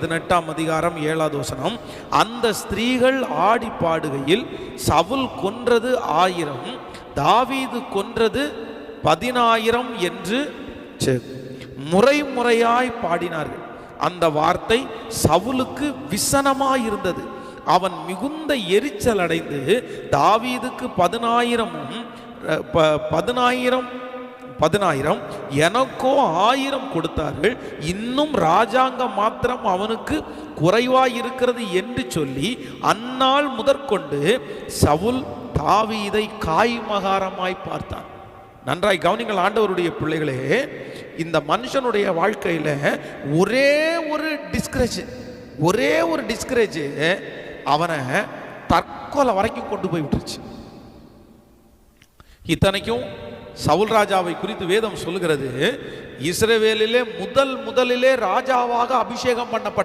18ஆம் அதிகாரம் 7வது வசனம். அந்த ஸ்திரீகள் ஆடி பாடுகையில் சவுல் கொன்றது 1000, தாவீது கொன்றது 10,000 என்று முறை முறையாய் பாடினார்கள். அந்த வார்த்தை சவுலுக்கு விசனமாயிருந்தது. அவன் மிகுந்த எரிச்சல் அடைந்து தாவீதுக்கு 10,000 எனக்கோ 1000 கொடுத்தார்கள், இன்னும் ராஜாங்கம் மாத்திரம் அவனுக்கு குறைவாயிருக்கிறது என்று சொல்லி அந்நாள் முதற்கொண்டு சவுல் தாவீதை காய்மகாரமாய் பார்த்தான். நன்றாய் கவனிங்கள் ஆண்டவருடைய பிள்ளைகளே, இந்த மனுஷனுடைய வாழ்க்கையில் ஒரே ஒரு டிஸ்கரேஜ் அவனை தற்கொலை வரைக்கும் கொண்டு போய் விட்டுருச்சு. இத்தனைக்கும் சவுல் ராஜாவை குறித்து வேதம் சொல்லுகிறது, இஸ்ரவேலிலே முதலிலே ராஜாவாக அபிஷேகம் பண்ணப்பட்ட